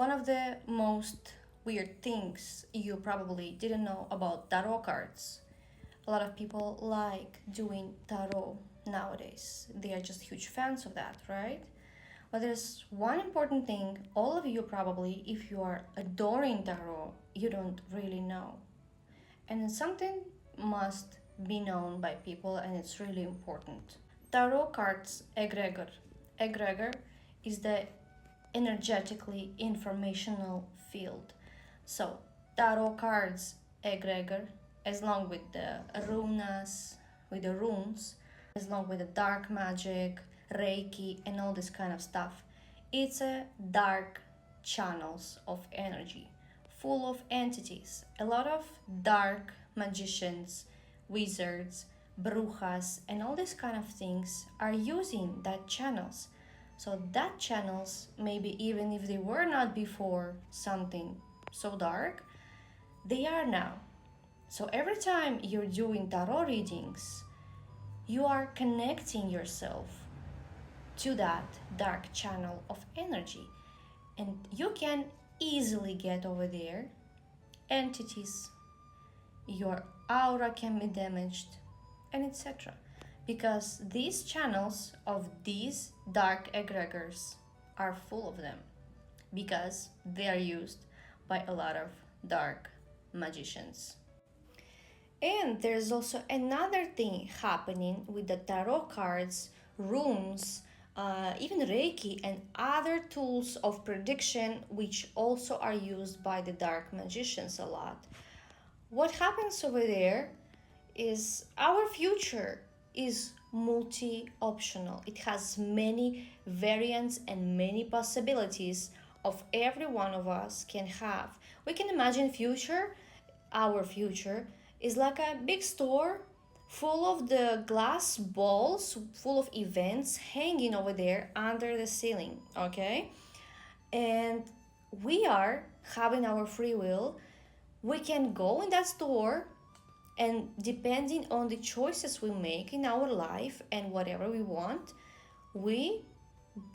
One of the most weird things you probably didn't know about tarot cards. A lot of people like doing tarot nowadays. They are just huge fans of that, right? But there's one important thing all of you probably, if you are adoring tarot, you don't really know. And it's something must be known by people and it's really important. Tarot cards egregor. Egregor is the energetically informational field. So tarot cards egregor, as long with the runas, with the runes, as long with the dark magic, reiki and all this kind of stuff, it's a dark channels of energy full of entities. A lot of dark magicians, wizards, brujas and all these kind of things are using that channels. So that channels, maybe even if they were not before something so dark, they are now. So every time you're doing tarot readings, you are connecting yourself to that dark channel of energy. And you can easily get over there entities, your aura can be damaged, and etc. Because these channels of these dark egregors are full of them, because they are used by a lot of dark magicians. And there's also another thing happening with the tarot cards, runes, even Reiki and other tools of prediction, which also are used by the dark magicians a lot. What happens over there is our future is multi-optional. It has many variants and many possibilities of every one of us can have. We can imagine our future is like a big store full of the glass balls, full of events hanging over there under the ceiling, okay? And we are having our free will. We can go in that store and depending on the choices we make in our life and whatever we want, we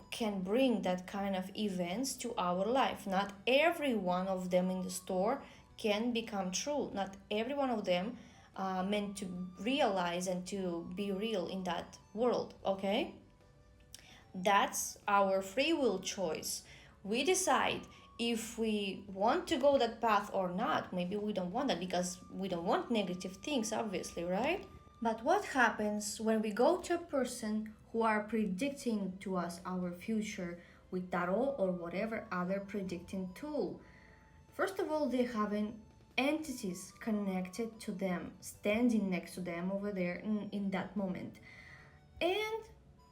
can bring that kind of events to our life. Not every one of them in the store can become true. Not every one of them meant to realize and to be real in that world, okay? That's our free will choice. We decide if we want to go that path or not. Maybe we don't want that because we don't want negative things, obviously, right? But what happens when we go to a person who are predicting to us our future with tarot or whatever other predicting tool? First of all, they have entities connected to them, standing next to them over there in that moment. And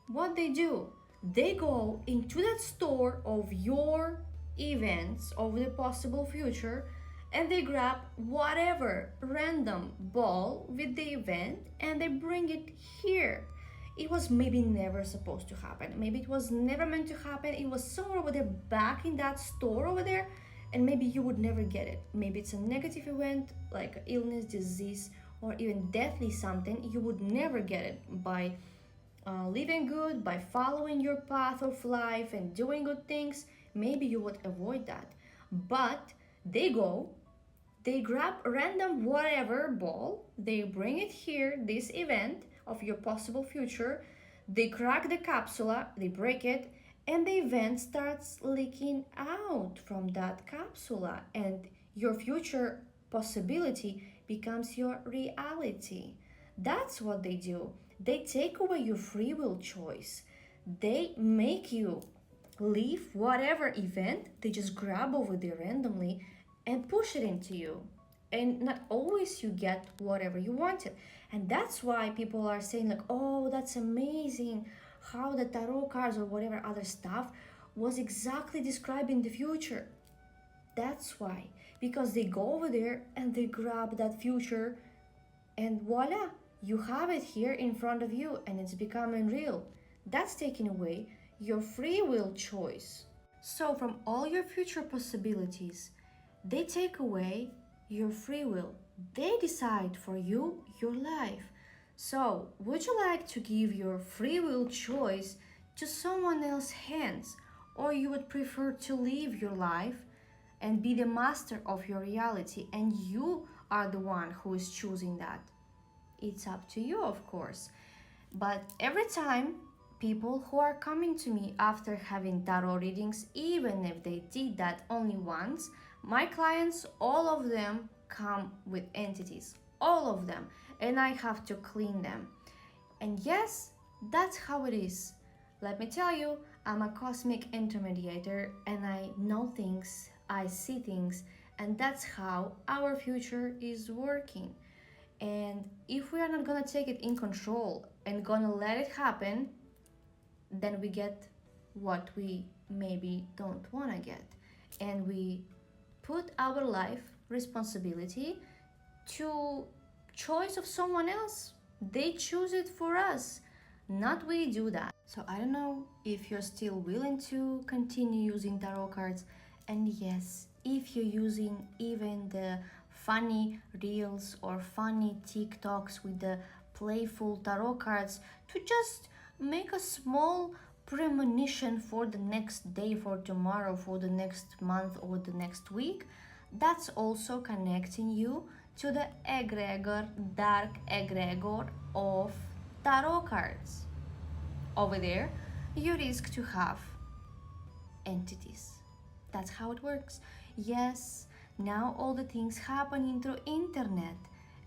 what they do, they go into that store of your events of the possible future and they grab whatever random ball with the event and they bring it here. It was maybe never supposed to happen. Maybe it was never meant to happen. It was somewhere over there back in that store over there and maybe you would never get it. Maybe it's a negative event like illness, disease, or even deathly something. You would never get it by living good, by following your path of life and doing good things. Maybe you would avoid that. But they grab random whatever ball, they bring it here, this event of your possible future, they crack the capsula, they break it, and the event starts leaking out from that capsula and your future possibility becomes your reality. That's what they do. They take away your free will choice. They make you leave whatever event, they just grab over there randomly and push it into you. And not always you get whatever you wanted. And that's why people are saying like, oh, that's amazing how the tarot cards or whatever other stuff was exactly describing the future. That's why. Because they go over there and they grab that future and voila, you have it here in front of you and it's becoming real. That's taking away your free will choice. So from all your future possibilities, they take away your free will. They decide for you your life. So would you like to give your free will choice to someone else's hands? or you would prefer to live your life and be the master of your reality, and you are the one who is choosing that. It's up to you, of course. But every time people who are coming to me after having tarot readings, even if they did that only once, my clients, all of them come with entities, all of them, and I have to clean them. And yes, that's how it is. Let me tell you, I'm a cosmic intermediator and I know things, I see things, and that's how our future is working. And if we are not gonna take it in control and gonna let it happen, then we get what we maybe don't wanna get. And we put our life responsibility to choice of someone else. They choose it for us, not we do that. So I don't know if you're still willing to continue using tarot cards. And yes, if you're using even the funny reels or funny TikToks with the playful tarot cards to just make a small premonition for the next day, for tomorrow, for the next month, or the next week, that's also connecting you to the egregor, dark egregor of tarot cards. Over there, you risk to have entities. That's how it works. Yes, now all the things happening through internet,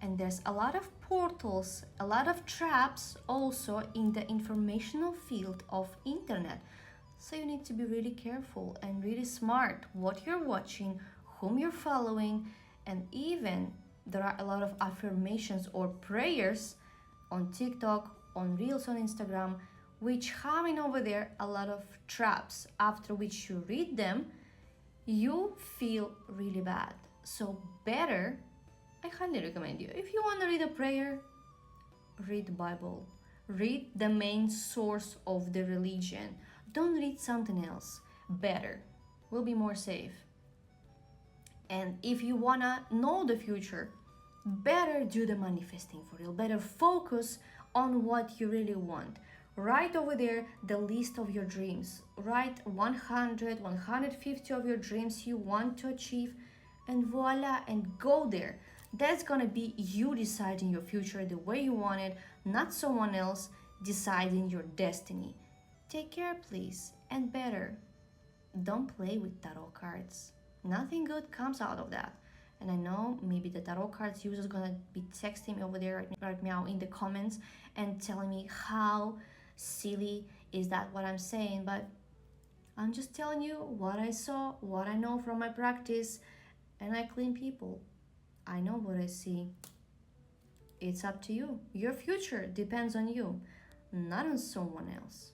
and there's a lot of portals, a lot of traps also in the informational field of internet. So you need to be really careful and really smart what you're watching, whom you're following, and even there are a lot of affirmations or prayers on TikTok, on Reels on Instagram, which having over there a lot of traps after which you read them, you feel really bad. So better, I highly recommend you, if you want to read a prayer, read the Bible. Read the main source of the religion. Don't read something else. Better. Will be more safe. And if you wanna know the future, better do the manifesting for real. Better focus on what you really want. Write over there the list of your dreams. Write 100, 150 of your dreams you want to achieve, and voila, and go there. That's gonna be you deciding your future the way you want it, not someone else deciding your destiny. Take care, please, and better. Don't play with tarot cards. Nothing good comes out of that. And I know maybe the tarot cards user is gonna be texting me over there right now in the comments and telling me how silly is that what I'm saying, but I'm just telling you what I saw, what I know from my practice, and I clean people. I know what I see. It's up to you. Your future depends on you, not on someone else.